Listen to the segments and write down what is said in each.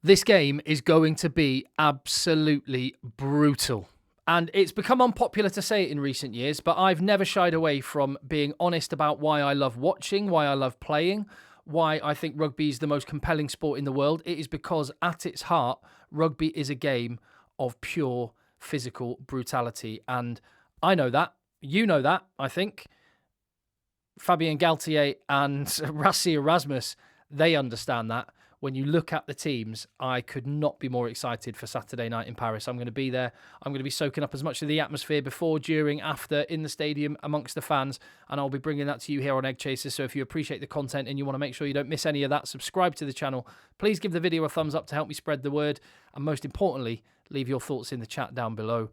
This game is going to be absolutely brutal. And it's become unpopular to say it in recent years, but I've never shied away from being honest about why I love watching, why I love playing, why I think rugby is the most compelling sport in the world. It is because at its heart, rugby is a game of pure physical brutality. And I know that. You know that, I think. Fabien Galtier and Rassi Erasmus, they understand that. When you look at the teams, I could not be more excited for Saturday night in Paris. I'm going to be there. I'm going to be soaking up as much of the atmosphere before, during, after, in the stadium, amongst the fans, and I'll be bringing that to you here on Egg Chasers. So if you appreciate the content and you want to make sure you don't miss any of that, subscribe to the channel. Please give the video a thumbs up to help me spread the word, and most importantly, leave your thoughts in the chat down below.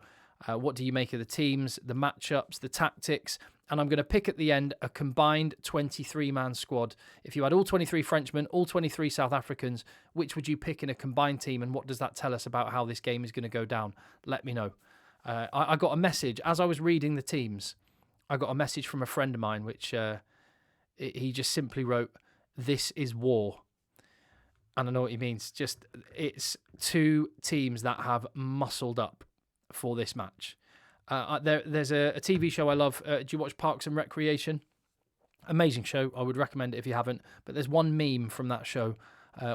What do you make of the teams, the matchups, the tactics? And I'm going to pick at the end a combined 23-man squad. If you had all 23 Frenchmen, all 23 South Africans, which would you pick in a combined team? And what does that tell us about how this game is going to go down? Let me know. I got a message as I was reading the teams. I got a message from a friend of mine, which he just simply wrote, "This is war." And I know what he means. Just, it's two teams that have muscled up for this match. There's a TV show I love. Do you watch Parks and Recreation? Amazing show. I would recommend it if you haven't. But there's one meme from that show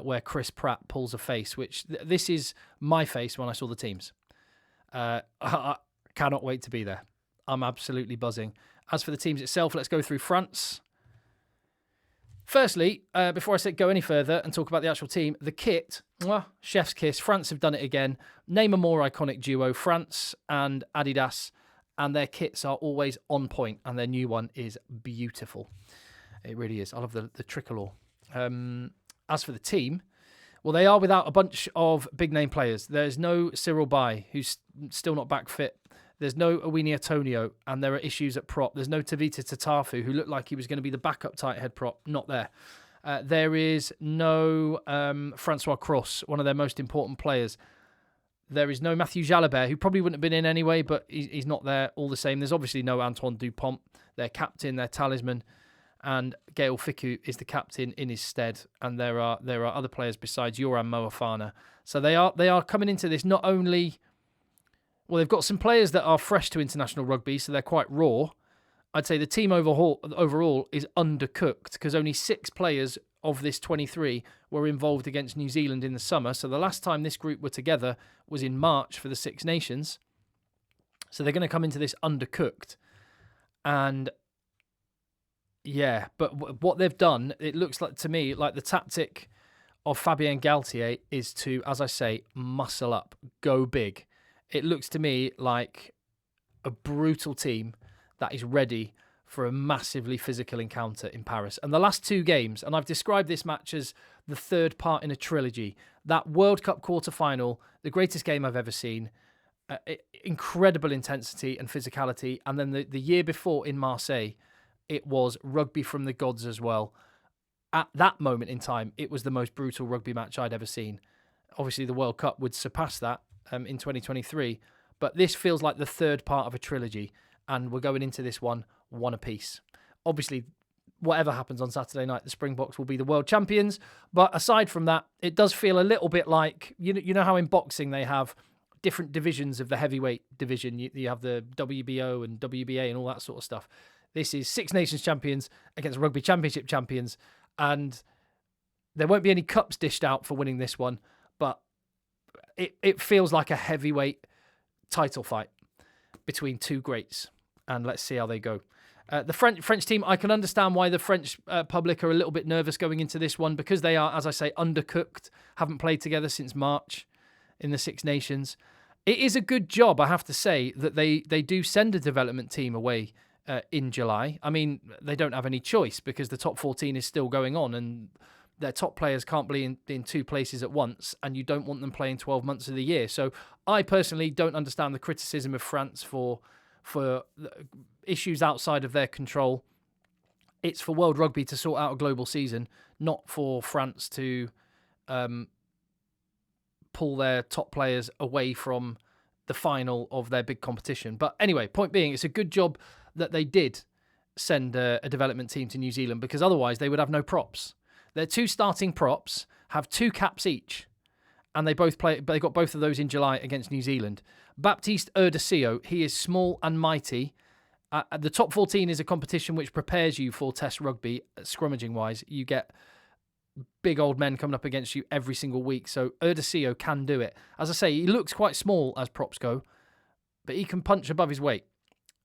where Chris Pratt pulls a face, which this is my face when I saw the teams. I cannot wait to be there. I'm absolutely buzzing. As for the teams itself, let's go through France. Firstly, before I go any further and talk about the actual team, the kit, chef's kiss. France have done it again. Name a more iconic duo, France and Adidas, and their kits are always on point, and their new one is beautiful. It really is. I love the tricolour. As for the team, well, they are without a bunch of big-name players. There's no Cyril Bay, who's still not back fit. There's no Owini Atonio, and there are issues at prop. There's no Tavita Tatafu, who looked like he was going to be the backup tight head prop. Not there. There is no Francois Cross, one of their most important players. There is no Matthew Jalabert, who probably wouldn't have been in anyway, but he's not there all the same. There's obviously no Antoine Dupont, their captain, their talisman, and Gaël Fickou is the captain in his stead. And there are other players besides Yoram Moafana. So they are coming into this not only... Well, they've got some players that are fresh to international rugby, so they're quite raw. I'd say the team overall is undercooked because only 6 players of this 23 were involved against New Zealand in the summer. So the last time this group were together was in March for the Six Nations. So they're going to come into this undercooked. And yeah, but what they've done, it looks like to me like the tactic of Fabien Galtier is to, as I say, muscle up, go big. It looks to me like a brutal team that is ready for a massively physical encounter in Paris. And the last 2 games, and I've described this match as the third part in a trilogy, that World Cup quarter-final, the greatest game I've ever seen, incredible intensity and physicality. And then the year before in Marseille, it was rugby from the gods as well. At that moment in time, it was the most brutal rugby match I'd ever seen. Obviously, the World Cup would surpass that in 2023, but this feels like the third part of a trilogy, and we're going into this one apiece. Obviously, whatever happens on Saturday night, the Springboks will be the world champions, but aside from that, it does feel a little bit like, you know how in boxing they have different divisions of the heavyweight division, you have the WBO and WBA and all that sort of stuff. This is Six Nations champions against Rugby Championship champions, and there won't be any cups dished out for winning this one, but it feels like a heavyweight title fight between 2 greats, and let's see how they go. The French team, I can understand why the French public are a little bit nervous going into this one, because they are, as I say, undercooked, haven't played together since March in the Six Nations. It is a good job, I have to say, that they do send a development team away in July. I mean, they don't have any choice because the top 14 is still going on, and their top players can't be in 2 places at once, and you don't want them playing 12 months of the year. So I personally don't understand the criticism of France for issues outside of their control. It's for World Rugby to sort out a global season, not for France to pull their top players away from the final of their big competition. But anyway, point being, it's a good job that they did send a development team to New Zealand, because otherwise they would have no props. Their 2 starting props have 2 caps each, and they got both of those in July against New Zealand. Baptiste Erdesio, he is small and mighty. The top 14 is a competition which prepares you for Test rugby, scrummaging-wise. You get big old men coming up against you every single week, so Erdesio can do it. As I say, he looks quite small as props go, but he can punch above his weight.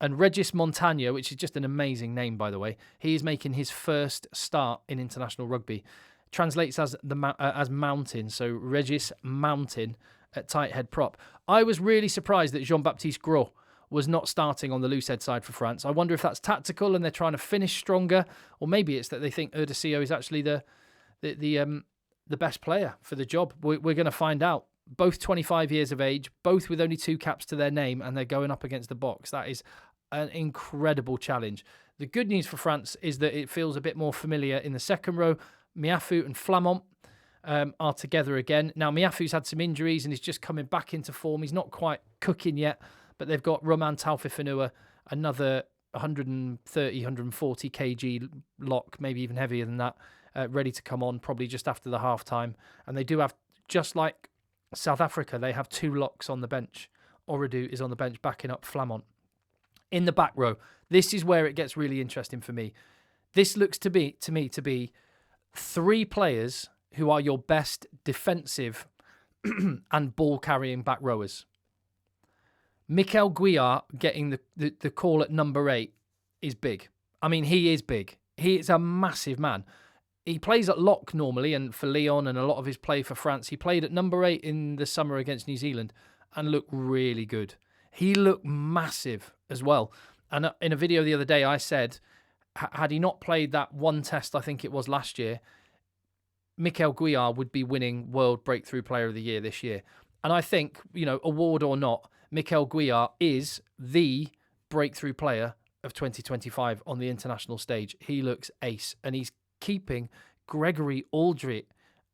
And Regis Montagna, which is just an amazing name, by the way, he is making his first start in international rugby. Translates as mountain, so Regis Mountain at tight head prop. I was really surprised that Jean-Baptiste Gros was not starting on the loose head side for France. I wonder if that's tactical and they're trying to finish stronger, or maybe it's that they think Erdesio is actually the best player for the job. We're going to find out. Both 25 years of age, both with only 2 caps to their name, and they're going up against the Boks. That is an incredible challenge. The good news for France is that it feels a bit more familiar in the second row. Miafu and Flamont are together again. Now, Miafu's had some injuries and he's just coming back into form. He's not quite cooking yet, but they've got Roman Taufifenua, another 130, 140 kg lock, maybe even heavier than that, ready to come on probably just after the half-time. And they do have, just like South Africa, they have 2 locks on the bench. Oridu is on the bench backing up Flamont. In the back row, this is where it gets really interesting for me. This looks to me to be 3 players who are your best defensive and ball-carrying back rowers. Mikel Guillard getting the call at number 8 is big. I mean, he is big. He is a massive man. He plays at lock normally, and for Lyon and a lot of his play for France, he played at number 8 in the summer against New Zealand and looked really good. He looked massive as well. And in a video the other day, I said, had he not played that one test, I think it was last year, Mikel Guillard would be winning World Breakthrough Player of the Year this year. And I think, award or not, Mikel Guillard is the breakthrough player of 2025 on the international stage. He looks ace, and he's keeping Gregory Aldrit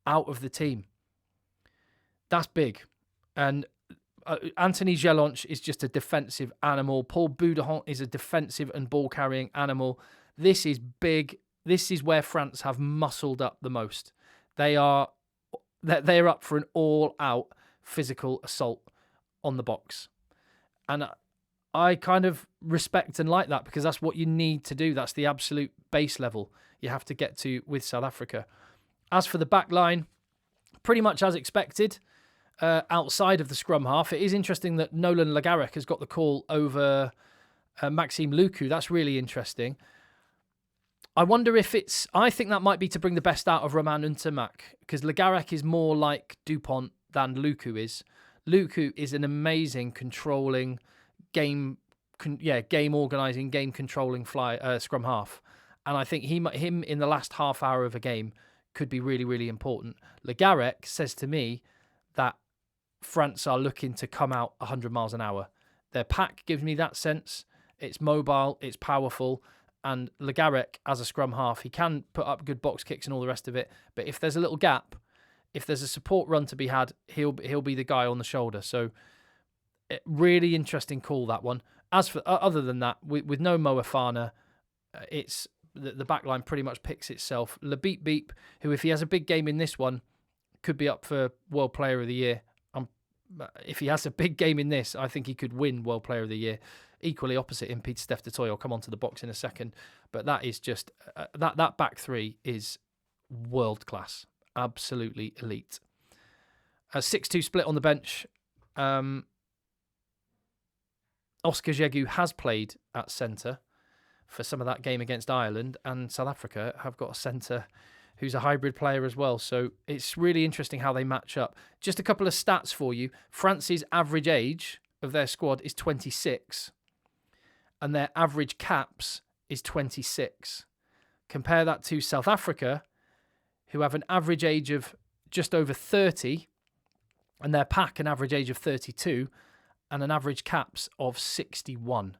out of the team. That's big. And Anthony Gelonche is just a defensive animal. Paul Boudehon is a defensive and ball-carrying animal. This is big. This is where France have muscled up the most. They're up for an all-out physical assault on the Boks. And I kind of respect and like that, because that's what you need to do. That's the absolute base level you have to get to with South Africa. As for the back line, pretty much as expected. Outside of the scrum half, it is interesting that Nolan Lagarec has got the call over Maxime Lucu. That's really interesting. I wonder if I think that might be to bring the best out of Romain Ntamak, because Lagarec is more like Dupont than Lucu is. Lucu is an amazing controlling, game organising, game controlling scrum half. And I think him in the last half hour of a game could be really, really important. Lagarec says to me that France are looking to come out 100 miles an hour. Their pack gives me that sense. It's mobile, it's powerful, and Lagarec, as a scrum half, he can put up good box kicks and all the rest of it, but if there's a little gap, if there's a support run to be had, he'll be the guy on the shoulder. So, really interesting call, that one. As for other than that, with no Moefana, it's the back line pretty much picks itself. Labeep Beep, who, if he has a big game in this one, could be up for World Player of the Year. If he has a big game in this, I think he could win World Player of the Year. Equally opposite him, Peter Steph Toy. I'll come on to the Boks in a second. But that is just, that back three is world class. Absolutely elite. A 6-2 split on the bench. Oscar Jegu has played at centre for some of that game against Ireland, and South Africa have got a centre who's a hybrid player as well. So it's really interesting how they match up. Just a couple of stats for you. France's average age of their squad is 26, and their average caps is 26. Compare that to South Africa, who have an average age of just over 30, and their pack an average age of 32, and an average caps of 61.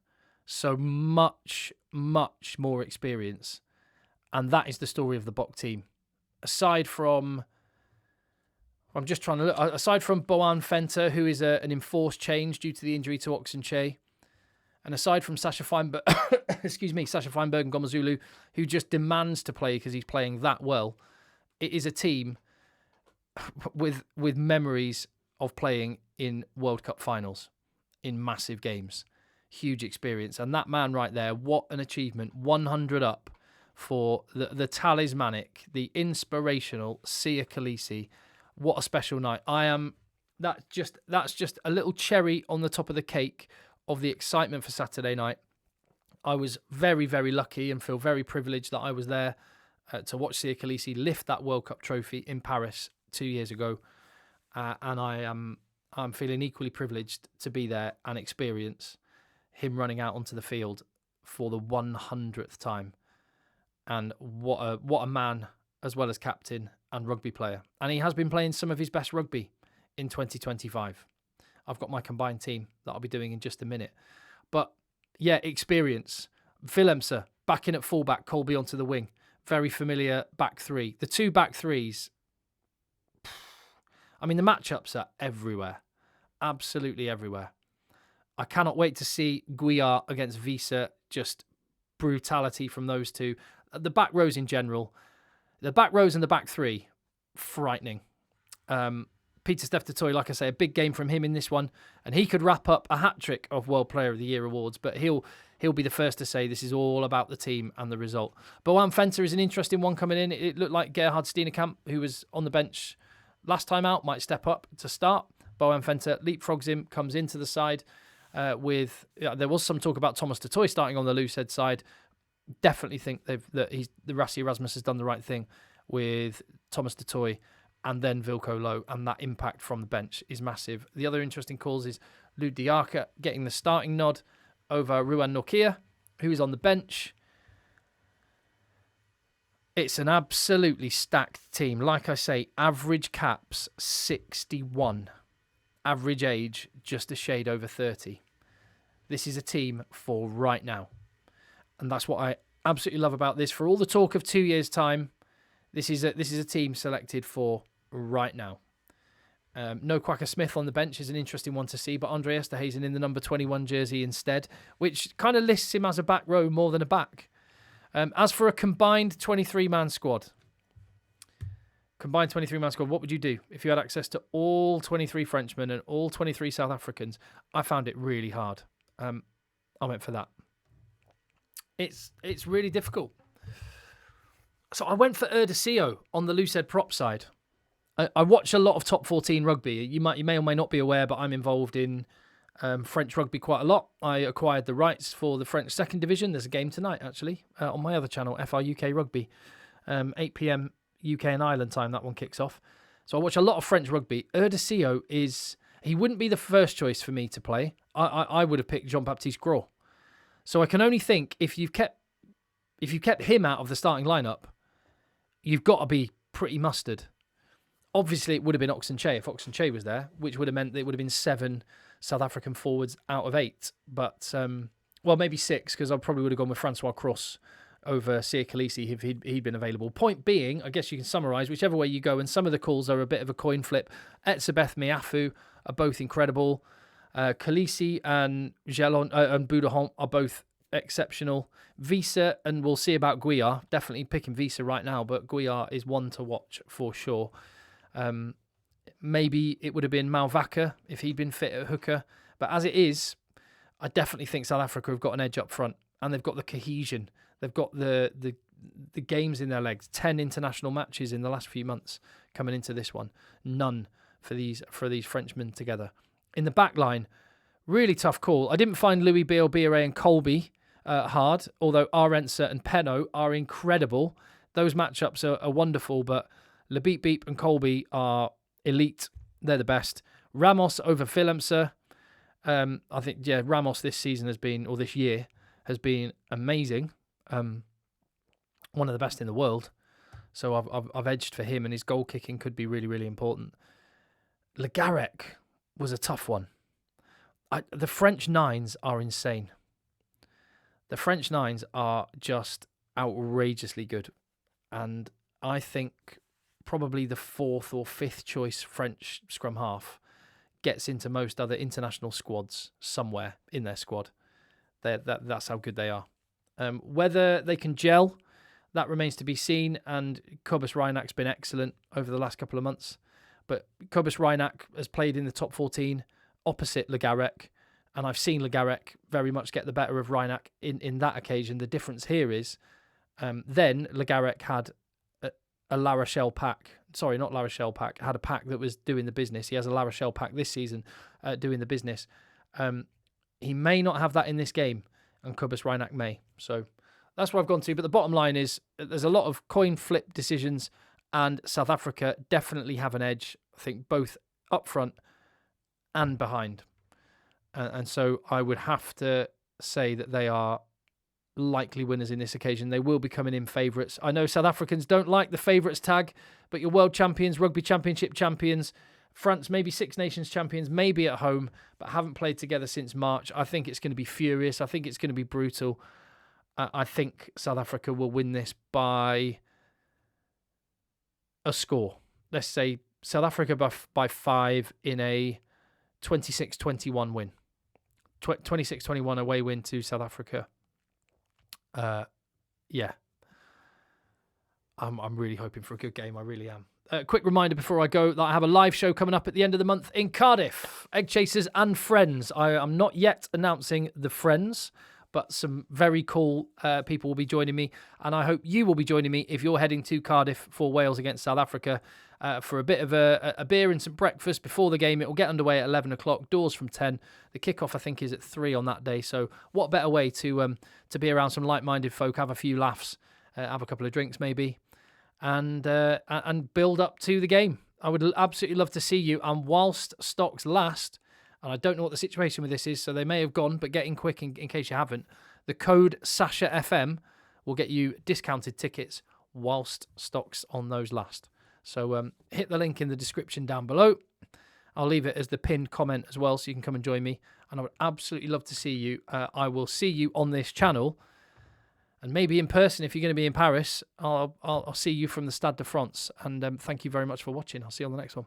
So much, much more experience. And that is the story of the Bok team. Aside from Boan Fenter, who is an enforced change due to the injury to Oxenche, and aside from Sasha Feinberg, Sasha Feinberg and Gomazulu, who just demands to play because he's playing that well, it is a team with memories of playing in World Cup finals, in massive games. Huge experience. And that man right there, what an achievement. 100 up for the talismanic, the inspirational Sia Khaleesi. What a special night. That's just a little cherry on the top of the cake of the excitement for Saturday night. I was very, very lucky and feel very privileged that I was there to watch Sia Khaleesi lift that World Cup trophy in Paris 2 years ago. And I'm feeling equally privileged to be there and experience him running out onto the field for the 100th time. And what a man, as well as captain and rugby player. And he has been playing some of his best rugby in 2025. I've got my combined team that I'll be doing in just a minute. But yeah, experience. Willemse back in at fullback, Colby onto the wing. Very familiar back three. The two back threes, I mean, the matchups are everywhere. Absolutely everywhere. I cannot wait to see Guillard against Wiese. Just brutality from those two. The back rows in general. The back rows and the back three, frightening. Pieter-Steph du Toit, like I say, a big game from him in this one. And he could wrap up a hat-trick of World Player of the Year awards. But he'll be the first to say this is all about the team and the result. Boan Fenter is an interesting one coming in. It looked like Gerhard Steenekamp, who was on the bench last time out, might step up to start. Boan Fenter leapfrogs him, comes into the side there was some talk about Thomas du Toit starting on the Loosehead side. Definitely think the Rassie Erasmus has done the right thing with Thomas du Toit and then Wilco Louw, and that impact from the bench is massive. The other interesting calls is Lou Diaka getting the starting nod over Ruan Nokia, who is on the bench. It's an absolutely stacked team. Like I say, average caps 61. Average age just a shade over 30. This is a team for right now. And that's what I absolutely love about this. For all the talk of 2 years' time, this is a team selected for right now. No Quacker Smith on the bench is an interesting one to see, but Andre Esterhuizen in the number 21 jersey instead, which kind of lists him as a back row more than a back. As for a combined 23-man squad, what would you do if you had access to all 23 Frenchmen and all 23 South Africans? I found it really hard. I went for that. It's really difficult. So I went for Erdesio on the Loosehead prop side. I watch a lot of top 14 rugby. You may or may not be aware, but I'm involved in French rugby quite a lot. I acquired the rights for the French second division. There's a game tonight, actually, on my other channel, FR UK Rugby. 8 p.m. UK and Ireland time, that one kicks off. So I watch a lot of French rugby. Erdesio he wouldn't be the first choice for me to play. I would have picked Jean-Baptiste Gros. So I can only think if you've kept him out of the starting lineup, you've got to be pretty mustard. Obviously, it would have been Oxenche if Oxenche was there, which would have meant that it would have been 7 South African forwards out of 8. But, maybe 6, because I probably would have gone with Francois Cross over Sia Khaleesi if he'd been available. Point being, I guess you can summarise, whichever way you go, and some of the calls are a bit of a coin flip. Etzebeth Meafu are both incredible. Khaleesi and Gelon and Boudahon are both exceptional. Wiese, and we'll see about Guillard. Definitely picking Wiese right now, but Guillard is one to watch for sure. Maybe it would have been Malvaca if he'd been fit at hooker. But as it is, I definitely think South Africa have got an edge up front, and they've got the cohesion. They've got the games in their legs. 10 international matches in the last few months coming into this one. None for these Frenchmen together. In the back line, really tough call. I didn't find Louis Bielbiere and Colby hard, although Arendse and Penno are incredible. Those matchups are wonderful, but Le Beep Beep and Colby are elite. They're the best. Ramos over Willemse. I think, Ramos this year has been amazing. One of the best in the world. So I've edged for him, and his goal kicking could be really, really important. Le Garrec was a tough one. The French nines are insane. The French nines are just outrageously good. And I think probably the 4th or 5th choice French scrum half gets into most other international squads somewhere in their squad. That's how good they are. Whether they can gel, that remains to be seen. And Cobus Reinach's been excellent over the last couple of months. But Cobus Reinach has played in the top 14 opposite Le Garec, and I've seen Le Garec very much get the better of Reinach in that occasion. The difference here is then Le Garec had a La Rochelle pack. Sorry, not La Rochelle pack. Had a pack that was doing the business. He has a La Rochelle pack this season doing the business. He may not have that in this game, and Cobus Reinach may. So that's what I've gone to. But the bottom line is there's a lot of coin flip decisions, and South Africa definitely have an edge, I think, both up front and behind. And so I would have to say that they are likely winners in this occasion. They will be coming in favourites. I know South Africans don't like the favourites tag, but you're world champions, rugby championship champions, France maybe Six Nations champions, maybe at home, but haven't played together since March. I think it's going to be furious. I think it's going to be brutal. I think South Africa will win this by a score. Let's say South Africa by 5 in a 26-21 win. 26-21 away win to South Africa. Yeah. I'm really hoping for a good game. I really am. Quick reminder before I go that I have a live show coming up at the end of the month in Cardiff. Egg Chasers and Friends. I am not yet announcing the friends, but some very cool people will be joining me, and I hope you will be joining me if you're heading to Cardiff for Wales against South Africa for a bit of a beer and some breakfast before the game. It will get underway at 11 o'clock, doors from 10. The kickoff, I think, is at 3 on that day, so what better way to be around some like-minded folk, have a few laughs, have a couple of drinks maybe, and build up to the game. I would absolutely love to see you, and whilst stocks last, and I don't know what the situation with this is, so they may have gone, but get in quick in case you haven't. The code Sasha FM will get you discounted tickets whilst stocks on those last. So hit the link in the description down below. I'll leave it as the pinned comment as well, so you can come and join me. And I would absolutely love to see you. I will see you on this channel, and maybe in person if you're going to be in Paris. I'll see you from the Stade de France. And thank you very much for watching. I'll see you on the next one.